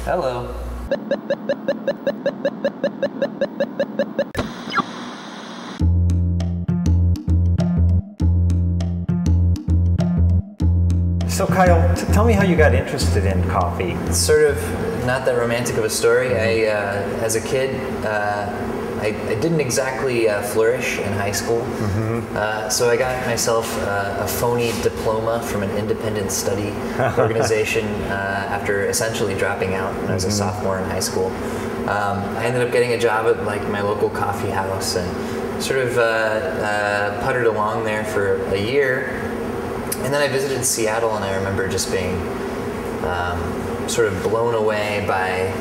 Hello. So Kyle, tell me how you got interested in coffee. It's sort of not that romantic of a story. As a kid, I didn't exactly flourish in high school. So I got myself a phony diploma from an independent study organization after essentially dropping out when I was a sophomore in high school. I ended up getting a job at like my local coffee house and sort of puttered along there for a year. And then I visited Seattle, and I remember just being sort of blown away by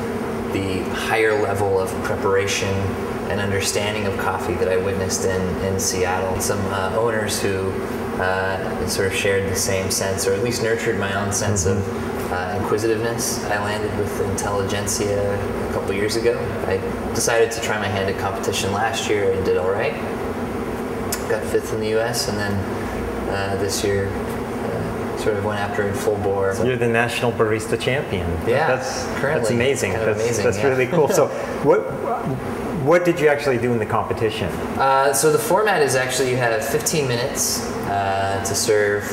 the higher level of preparation and understanding of coffee that I witnessed in Seattle. Some owners who sort of shared the same sense, or at least nurtured my own sense of inquisitiveness. I landed with Intelligentsia a couple years ago. I decided to try my hand at competition last year and did all right. Got 5th in the US, and then this year sort of went after it full bore. You're the National Barista Champion. Yeah, that's amazing. Kind of amazing. That's really cool. So what did you actually do in the competition? So the format is actually you have 15 minutes to serve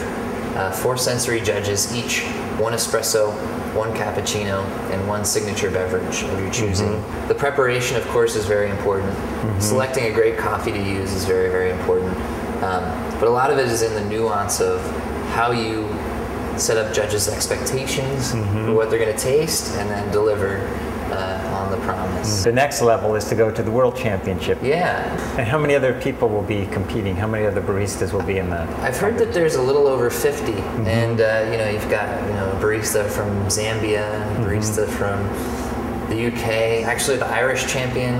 4 sensory judges, each 1 espresso, 1 cappuccino, and 1 signature beverage of your choosing. The preparation, of course, is very important. Selecting a great coffee to use is very, very important. But a lot of it is in the nuance of how you set up judges' expectations for what they're going to taste and then deliver on the promise. The next level is to go to the World Championship. Yeah. And how many other people will be competing? How many other baristas will be in that? I've heard that there's a little over 50, and you know, you've got a barista from Zambia, a barista from the UK. Actually, the Irish champion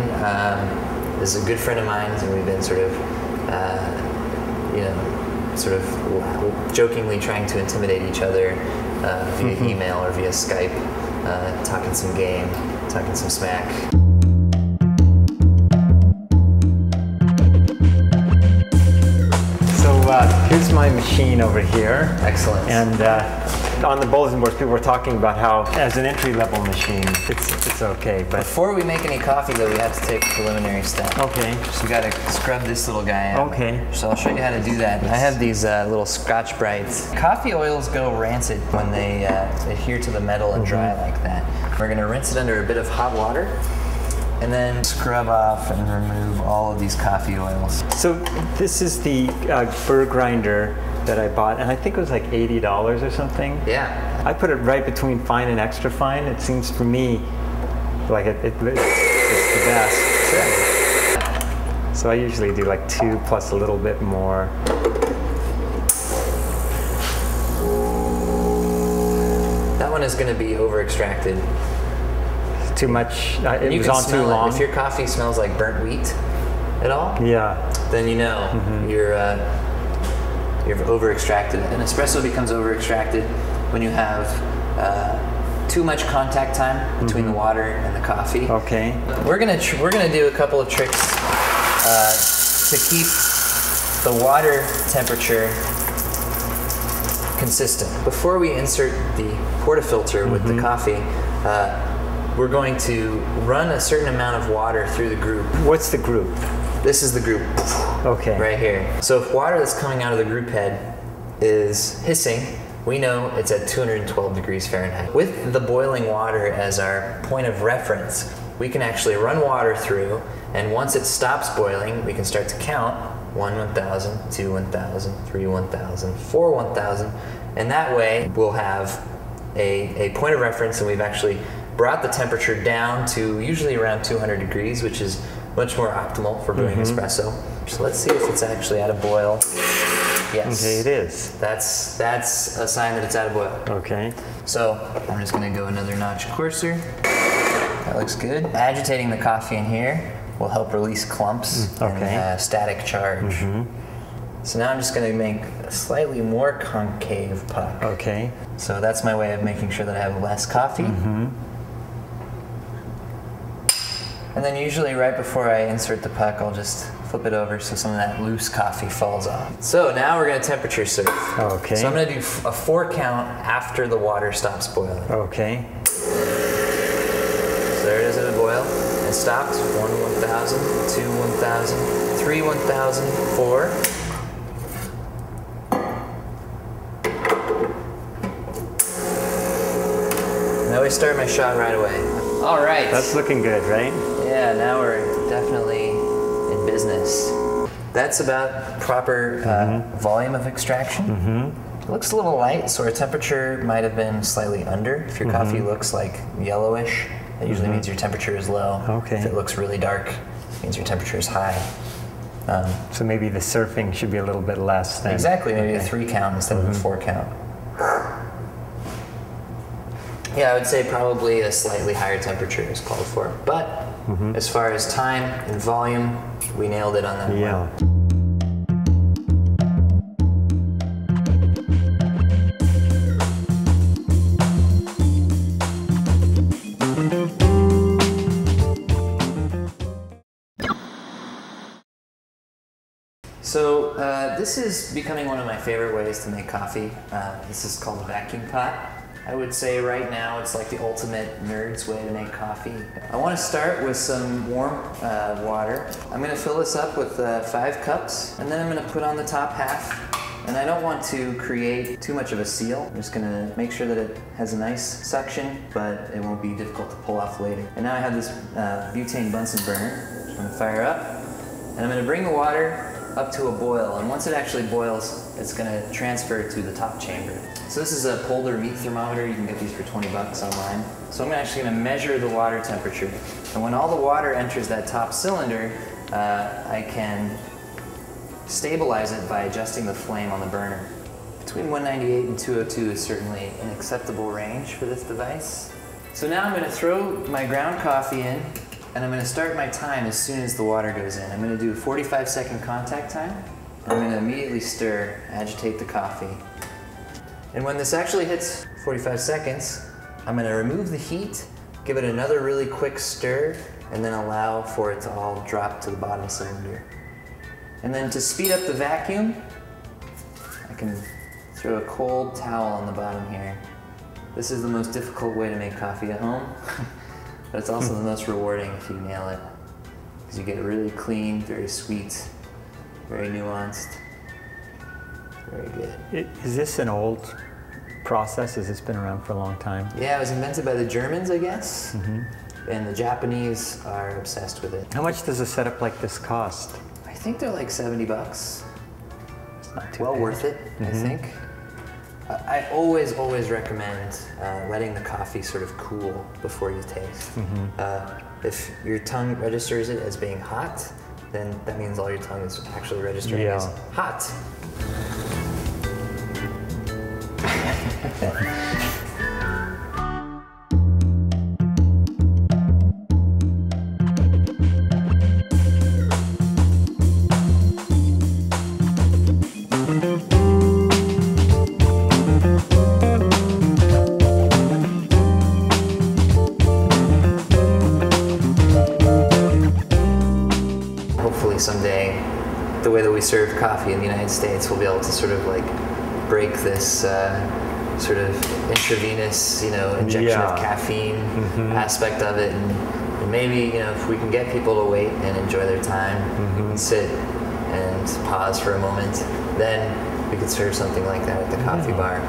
is a good friend of mine, and we've been sort of jokingly trying to intimidate each other via email or via Skype, talking some game, talking some smack. So here's my machine over here. Excellent. And on the bulletin boards, people were talking about how, as an entry-level machine, it's okay. But before we make any coffee, though, we have to take a preliminary step. Okay. So we got to scrub this little guy out. Okay. So I'll show you how to do that. I have these little Scotch Brites. Coffee oils go rancid when they adhere to the metal and dry like that. We're going to rinse it under a bit of hot water, and then scrub off and remove all of these coffee oils. So this is the burr grinder that I bought, and I think it was like $80 or something. Yeah. I put it right between fine and extra fine. It seems for me like it's the best. Sure. So I usually do like 2 plus a little bit more. That one is going to be over extracted. Too much. It You was can on too smell it. long. If your coffee smells like burnt wheat at all, Yeah. then you know you've over extracted it. An espresso becomes over extracted when you have too much contact time between the water and the coffee. Okay. We're gonna do a couple of tricks to keep the water temperature consistent. Before we insert the portafilter with the coffee, we're going to run a certain amount of water through the group. What's the group? This is the group. Okay. Right here. So if water that's coming out of the group head is hissing, we know it's at 212 degrees Fahrenheit. With the boiling water as our point of reference, we can actually run water through, and once it stops boiling, we can start to count 1 1000, 2 1000, 3 1000, 4 1000, and that way we'll have a point of reference, and we've actually brought the temperature down to usually around 200 degrees, which is much more optimal for brewing espresso. So let's see if it's actually at a boil. Yes. Okay, it is. That's a sign that it's at a boil. Okay. So I'm just gonna go another notch coarser. That looks good. Agitating the coffee in here will help release clumps and static charge. So now I'm just gonna make a slightly more concave puck. Okay. So that's my way of making sure that I have less coffee. And then usually right before I insert the puck, I'll just flip it over so some of that loose coffee falls off. So now we're gonna temperature serve. Okay. So I'm gonna do a 4 count after the water stops boiling. Okay. So there it is at a boil. It stopped. 1 1000, 2 1000, 3 1000, 4. Now we start my shot right away. All right. That's looking good, right? Yeah, now we're definitely in business. That's about proper volume of extraction. It looks a little light, so our temperature might have been slightly under. If your coffee looks like yellowish, that usually means your temperature is low. Okay. If it looks really dark, it means your temperature is high. So maybe the surfing should be a little bit less then. Exactly, maybe a 3 count instead of a 4 count. Yeah, I would say probably a slightly higher temperature is called for. But as far as time and volume, we nailed it on that one. So this is becoming one of my favorite ways to make coffee. This is called a vacuum pot. I would say right now it's like the ultimate nerd's way to make coffee. I want to start with some warm water. I'm going to fill this up with 5 cups, and then I'm going to put on the top half. And I don't want to create too much of a seal. I'm just going to make sure that it has a nice suction, but it won't be difficult to pull off later. And now I have this butane Bunsen burner. I'm going to fire up, and I'm going to bring the water up to a boil, and once it actually boils, it's going to transfer to the top chamber. So this is a Polder meat thermometer. You can get these for 20 bucks online. So I'm actually going to measure the water temperature, and when all the water enters that top cylinder, I can stabilize it by adjusting the flame on the burner. Between 198 and 202 is certainly an acceptable range for this device. So now I'm going to throw my ground coffee in, and I'm going to start my time as soon as the water goes in. I'm going to do a 45-second contact time. And I'm going to immediately stir, agitate the coffee. And when this actually hits 45 seconds, I'm going to remove the heat, give it another really quick stir, and then allow for it to all drop to the bottom cylinder. And then to speed up the vacuum, I can throw a cold towel on the bottom here. This is the most difficult way to make coffee at home. But it's also the most rewarding if you nail it, because you get really clean, very sweet, very nuanced, very good. Is this an old process? Has this been around for a long time? Yeah, it was invented by the Germans, I guess, and the Japanese are obsessed with it. How much does a setup like this cost? I think they're like 70 bucks. It's not too well bad. worth it, I think. I always recommend letting the coffee sort of cool before you taste. If your tongue registers it as being hot, then that means all your tongue is actually registering as hot. Hopefully someday, the way that we serve coffee in the United States, we'll be able to sort of like break this sort of intravenous, injection of caffeine aspect of it, and maybe, if we can get people to wait and enjoy their time, and sit and pause for a moment, then we could serve something like that at the coffee bar.